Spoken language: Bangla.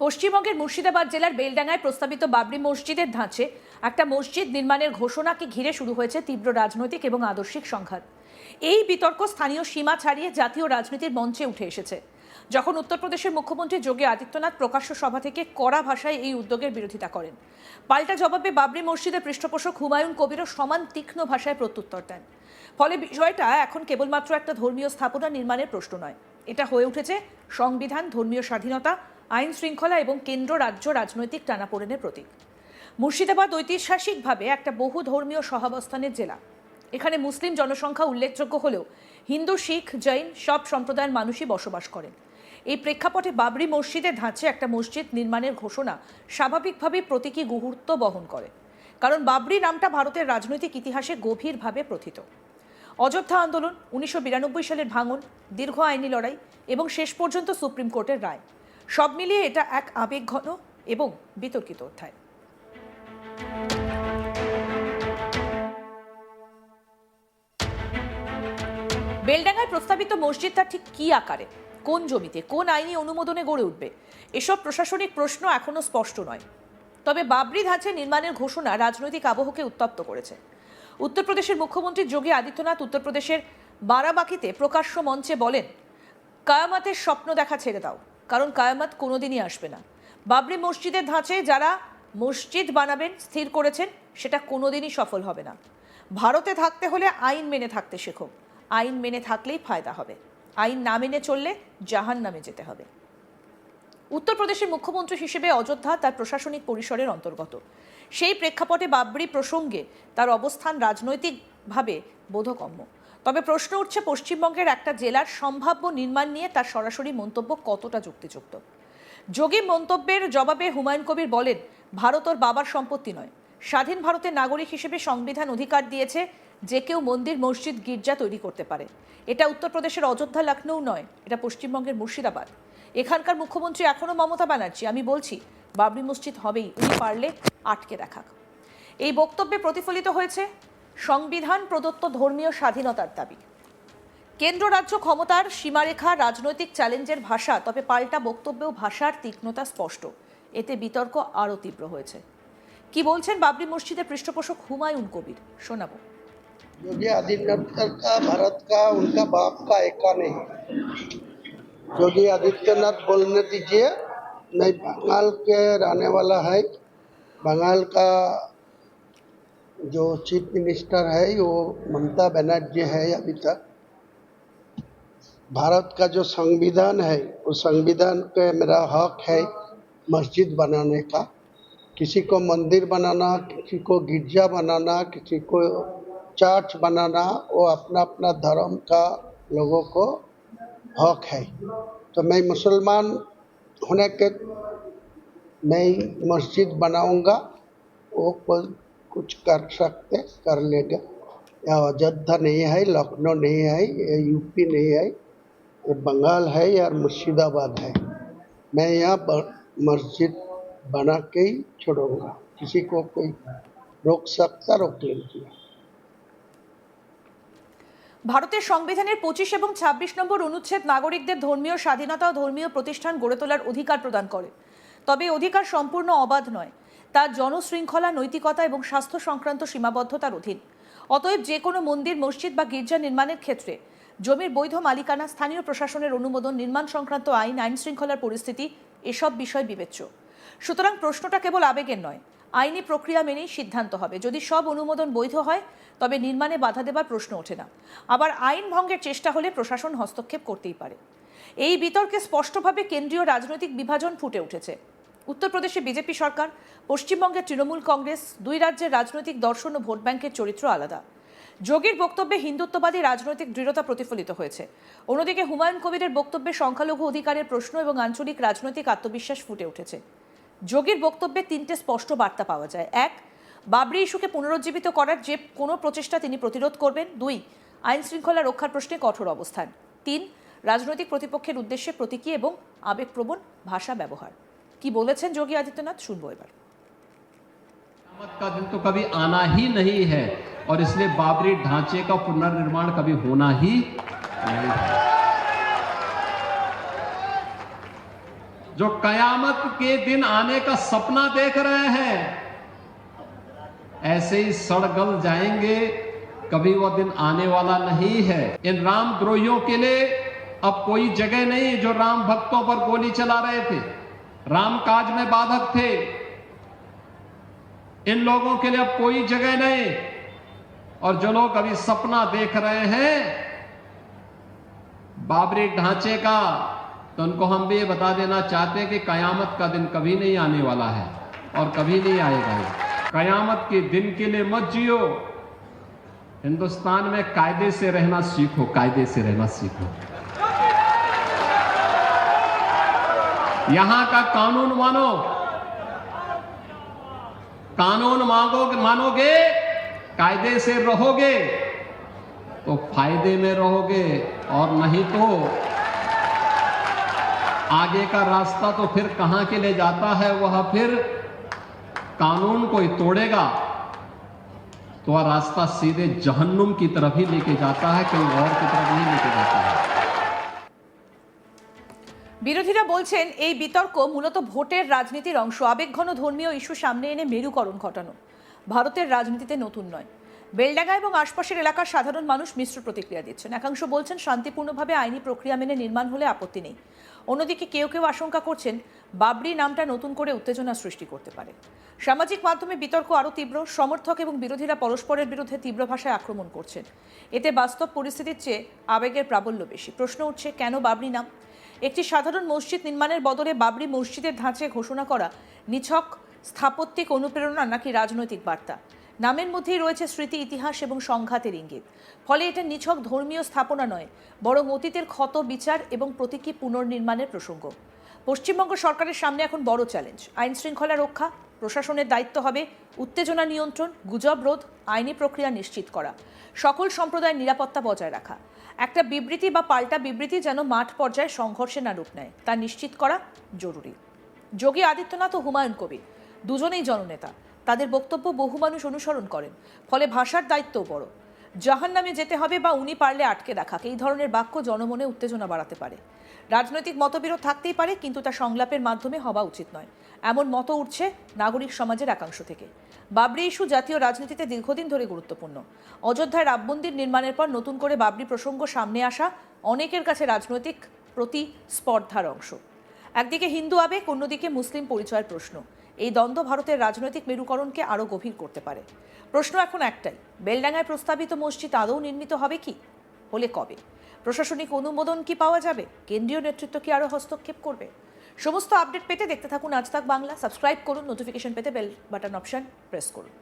পশ্চিমবঙ্গের মুর্শিদাবাদ জেলার বেলডাঙ্গায় প্রস্তাবিত বাবরি মসজিদের ধাঁচে একটা মসজিদ নির্মাণের ঘোষণাকে ঘিরে শুরু হয়েছে তীব্র রাজনৈতিক এবং আদর্শিক সংঘাত। এই বিতর্ক স্থানীয় সীমা ছাড়িয়ে জাতীয় রাজনীতির মঞ্চে উঠে এসেছে যখন উত্তরপ্রদেশের মুখ্যমন্ত্রী যোগী আদিত্যনাথ প্রকাশ্য সভা থেকে কড়া ভাষায় এই উদ্যোগের বিরোধিতা করেন। পাল্টা জবাবে বাবরি মসজিদের পৃষ্ঠপোষক হুমায়ুন কবিরও সমান তীক্ষ্ণ ভাষায় প্রত্যুত্তর দেন। ফলে বিষয়টা এখন কেবলমাত্র একটা ধর্মীয় স্থাপনা নির্মাণের প্রশ্ন নয়, এটা হয়ে উঠেছে সংবিধান, ধর্মীয় স্বাধীনতা, আইন শৃঙ্খলা এবং কেন্দ্র রাজ্য রাজনৈতিক টানাপোড়েনের প্রতীক। মুর্শিদাবাদ ঐতিহাসিকভাবে একটা বহু ধর্মীয় সহাবস্থানের জেলা। এখানে মুসলিম জনসংখ্যা উল্লেখযোগ্য হলেও হিন্দু, শিখ, জৈন সব সম্প্রদায়ের মানুষই বসবাস করেন। এই প্রেক্ষাপটে বাবরি মসজিদের ধাঁচে একটা মসজিদ নির্মাণের ঘোষণা স্বাভাবিকভাবেই প্রতীকী গুরুত্ব বহন করে, কারণ বাবরি নামটা ভারতের রাজনৈতিক ইতিহাসে গভীরভাবে প্রথিত। অযোধ্যা আন্দোলন, 1992 সালের ভাঙন, দীর্ঘ আইনি লড়াই এবং শেষ পর্যন্ত সুপ্রিম কোর্টের রায়, সব মিলিয়ে এটা এক আবেগঘন এবং বিতর্কিত অধ্যায়। বেলডাঙ্গায় প্রস্তাবিত মসজিদটা ঠিক কি আকারে, কোন জমিতে, কোন আইনি অনুমোদনে গড়ে উঠবে, এসব প্রশাসনিক প্রশ্ন এখনো স্পষ্ট নয়। তবে বাবরি ধাঁচে নির্মাণের ঘোষণা রাজনৈতিক আবহকে উত্তপ্ত করেছে। উত্তরপ্রদেশের মুখ্যমন্ত্রী যোগী আদিত্যনাথ উত্তরপ্রদেশের বারাবাঁকিতে প্রকাশ্য মঞ্চে বলেন, কায়ামাতের স্বপ্ন দেখা ছেড়ে দাও, কারণ কায়ামাত কোনোদিনই আসবে না। বাবরি মসজিদের ধাঁচে যারা মসজিদ বানাবেন স্থির করেছেন, সেটা কোনোদিনই সফল হবে না। ভারতে থাকতে হলে আইন মেনে থাকতে শেখো, আইন মেনে থাকলেই ফায়দা হবে, আইন না মেনে চললে জাহান্নামে যেতে হবে। উত্তরপ্রদেশের মুখ্যমন্ত্রী হিসেবে অযোধ্যা তার প্রশাসনিক পরিসরের অন্তর্গত। সেই প্রেক্ষাপটে বাবরি প্রসঙ্গে তার অবস্থান রাজনৈতিকভাবে বোধগম্য। তবে প্রশ্ন উঠছে পশ্চিমবঙ্গের একটা জেলার সম্ভাব্য নির্মাণ নিয়ে তার সরাসরি মন্তব্য কতটা যুক্তিযুক্ত। যোগী মন্তব্যের জবাবে হুমায়ুন কবির বলেন, ভারত ওর বাবার সম্পত্তি নয়। স্বাধীন ভারতের নাগরিক হিসেবে সংবিধান অধিকার দিয়েছে যে কেউ মন্দির, মসজিদ, গির্জা তৈরি করতে পারে। এটা উত্তরপ্রদেশের অযোধ্যা, লখনৌ নয়, এটা পশ্চিমবঙ্গের মুর্শিদাবাদ। এখানকার মুখ্যমন্ত্রী এখনো মমতা ব্যানার্জি। আমি বলছি, বাবরি মসজিদ হবেই, উনি পারলে আটকে রাখাক। এই বক্তব্যে প্রতিফলিত হয়েছে সংবিধান প্রদত্ত ধর্মীয় স্বাধীনতার দাবি, কেন্দ্র রাজ্য ক্ষমতার সীমারেখা, রাজনৈতিক চ্যালেঞ্জের ভাষা। তবে পাল্টা বক্তব্যেও ভাষার তীক্ষ্ণতা স্পষ্ট। এতে বিতর্ক আরও তীব্র হয়েছে। কি বলছেন বাবরি মসজিদের পৃষ্ঠপোষক হুমায়ুন কবির, শোনাবো। योगी आदित्यनाथ का भारत का उनका बाप का एका नहीं। योगी आदित्यनाथ बोलने दीजिए, मैं बंगाल के रहने वाला है। बंगाल का जो चीफ मिनिस्टर है वो ममता बनर्जी है अभी तक। भारत का जो संविधान है उस संविधान पे मेरा हक है मस्जिद बनाने का। किसी को मंदिर बनाना, किसी को गिरजा बनाना, किसी को चर्च बनाना, वो अपना अपना धर्म का लोगों को हक है। तो मैं मुसलमान होने के मैं मस्जिद बनाऊंगा, वो कोई कुछ कर सकते कर लेगा। या अयोध्या नहीं है, लखनऊ नहीं है, ये यूपी नहीं है, ये बंगाल है या मुर्शिदाबाद है। मैं यहाँ मस्जिद बना के ही छोड़ूंगा, किसी को कोई रोक सकता रोक लेंगे। ভারতের সংবিধানের 25 এবং 26 নম্বর অনুচ্ছেদ নাগরিকদের ধর্মীয় স্বাধীনতা ও ধর্মীয় প্রতিষ্ঠান গড়ে তোলার অধিকার প্রদান করে। তবে অধিকার সম্পূর্ণ অবাধ নয়, তা জনশৃঙ্খলা, নৈতিকতা এবং স্বাস্থ্য সংক্রান্ত সীমাবদ্ধতার অধীন। অতএব যে কোনো মন্দির, মসজিদ বা গির্জা নির্মাণের ক্ষেত্রে জমির বৈধ মালিকানা, স্থানীয় প্রশাসনের অনুমোদন, নির্মাণ সংক্রান্ত আইন, আইন শৃঙ্খলার পরিস্থিতি, এসব বিষয় বিবেচ্য। সুতরাং প্রশ্নটা কেবল আবেগের নয়, আইনি প্রক্রিয়া মেনেই সিদ্ধান্ত হবে। যদি সব অনুমোদন বৈধ হয় তবে নির্মাণে বাধা দেবার প্রশ্ন ওঠে না। আবার আইন ভঙ্গের চেষ্টা হলে প্রশাসন হস্তক্ষেপ করতেই পারে। এই বিতর্কে স্পষ্টভাবে কেন্দ্রীয় রাজনৈতিক বিভাজন ফুটে উঠেছে। উত্তরপ্রদেশে বিজেপি সরকার, পশ্চিমবঙ্গের তৃণমূল কংগ্রেস, দুই রাজ্যের রাজনৈতিক দর্শন ও ভোট ব্যাংকের চরিত্র আলাদা। যোগীর বক্তব্যে হিন্দুত্ববাদী রাজনৈতিক দৃঢ়তা প্রতিফলিত হয়েছে। অন্যদিকে হুমায়ুন কবিরের বক্তব্যে সংখ্যালঘু অধিকারের প্রশ্ন এবং আঞ্চলিক রাজনৈতিক আত্মবিশ্বাস ফুটে উঠেছে। যোগীর বক্তব্যে তিনটে স্পষ্ট বার্তা পাওয়া যায়। 1, বাবরি ইস্যুকে পুনরুজ্জীবিত করার যে কোনো প্রচেষ্টা তিনি প্রতিরোধ করবেন। 2, আইন শৃঙ্খলা রক্ষার প্রশ্নে কঠোর অবস্থান। 3, রাজনৈতিক প্রতিপক্ষের উদ্দেশ্যে প্রতীকী এবং আবেগপ্রবণ ভাষা ব্যবহার। কি বলেছেন যোগী আদিত্যনাথ, শুনবো এবার। क़यामत का दिन तो कभी आना ही नहीं है और इसलिए बाबरी ढांचे का पुनर्निर्माण कभी होना ही नहीं है। जो कयामत के दिन आने का सपना देख रहे हैं, ऐसे ही सड़गल जाएंगे, कभी वो दिन आने वाला नहीं है। इन रामद्रोहियों के लिए अब कोई जगह नहीं जो राम भक्तों पर गोली चला रहे थे, राम काज में बाधक थे। इन लोगों के लिए अब कोई जगह नहीं। और जो लोग अभी सपना देख रहे हैं बाबरी ढांचे का, तो उनको हम भी ये बता देना चाहते हैं कि कयामत का दिन कभी नहीं आने वाला है और कभी नहीं आएगा। कयामत के दिन के लिए मत जियो। हिंदुस्तान में कायदे से रहना सीखो, कायदे से रहना सीखो। यहां का कानून मानो, कानून मानोगे, कायदे से रहोगे तो फायदे में रहोगे, और नहीं तो आगे का रास्ता तो फिर कहां के लिए जाता है, वह फिर कानून कोई तोड़ेगा तो वह रास्ता सीधे जहन्नुम की तरफ ही लेके जाता है, कहीं और की तरफ नहीं लेके जाता है। বিরোধীরা বলছেন এই বিতর্ক মূলত ভোটের রাজনীতির অংশ, আবেগঘন ধর্মীয় ইস্যু সামনে এনে মেরুকরণ ঘটানো। ভারতের রাজনীতিতে নতুন নয়। বেলডাঙ্গা এবং আশপাশের এলাকার সাধারণ মানুষ মিশ্র প্রতিক্রিয়া দিচ্ছেন। একাংশ বলছেন শান্তিপূর্ণভাবে আইনি প্রক্রিয়া মেনে নির্মাণ হলে আপত্তি নেই। অন্যদিকে কেউ কেউ আশঙ্কা করছেন বাবরি নামটা নতুন করে উত্তেজনা সৃষ্টি করতে পারে। সামাজিক মাধ্যমে বিতর্ক আরও তীব্র, সমর্থক এবং বিরোধীরা পরস্পরের বিরুদ্ধে তীব্র ভাষায় আক্রমণ করছেন। এতে বাস্তব পরিস্থিতির চেয়ে আবেগের প্রাবল্য বেশি। প্রশ্ন উঠছে, কেন বাবরি নাম? একটি সাধারণ মসজিদ নির্মাণের বদলে বাবরি মসজিদের ধাঁচে ঘোষণা করা নিছক স্থাপত্যিক অনুপ্রেরণা নাকি রাজনৈতিক বার্তা? নামের মধ্যেই রয়েছে স্মৃতি, ইতিহাস এবং সংঘাতের ইঙ্গিত। ফলে এটা নিছক ধর্মীয় স্থাপনা নয়, বরং অতীতের ক্ষত বিচার এবং প্রতীকী পুনর্নির্মাণের প্রসঙ্গ। পশ্চিমবঙ্গ সরকারের সামনে এখন বড় চ্যালেঞ্জ। আইন শৃঙ্খলা রক্ষা, প্রশাসনের দায়িত্ব হবে উত্তেজনা নিয়ন্ত্রণ, গুজব রোধ, আইনি প্রক্রিয়া নিশ্চিত করা, সকল সম্প্রদায়ের নিরাপত্তা বজায় রাখা। একটা বিবৃতি বা পাল্টা বিবৃতি যেন মাঠ পর্যায়ে সংঘর্ষে না রূপ নেয়, তা নিশ্চিত করা জরুরি। যোগী আদিত্যনাথ ও হুমায়ুন কবির দুজনেই জননেতা। তাদের বক্তব্য বহু মানুষ অনুসরণ করেন। ফলে ভাষার দায়িত্বও বড়। জাহান্নামে যেতে হবে বা উনি পারলে আটকে রাখা, এই ধরনের বাক্য জনমনে উত্তেজনা বাড়াতে পারে। রাজনৈতিক মতবিরোধ থাকতেই পারে, কিন্তু তা সংলাপের মাধ্যমে হওয়া উচিত নয়, এমন মত উঠছে নাগরিক সমাজের একাংশ থেকে। বাবরি ইস্যু জাতীয় রাজনীতিতে দীর্ঘদিন ধরে গুরুত্বপূর্ণ। অযোধ্যায় রাম মন্দির নির্মাণের পর নতুন করে বাবরি প্রসঙ্গ সামনে আসা অনেকের কাছে রাজনৈতিক প্রতিস্পর্ধার অংশ। একদিকে হিন্দু আবেগ, অন্যদিকে মুসলিম পরিচয়ের প্রশ্ন। এই দ্বন্দ্ব ভারতের রাজনৈতিক মেরুকরণকে আরও গভীর করতে পারে। প্রশ্ন এখন একটাই, বেলডাঙ্গায় প্রস্তাবিত মসজিদ আদৌ নির্মিত হবে কি? হলে কবে? প্রশাসনিক অনুমোদন কি পাওয়া যাবে? কেন্দ্রীয় নেতৃত্ব কি আরও হস্তক্ষেপ করবে? সমস্ত আপডেট পেতে দেখতে থাকুন আজ তাক বাংলা। সাবস্ক্রাইব করুন, নোটিফিকেশন পেতে বেল বাটন অপশন প্রেস করুন।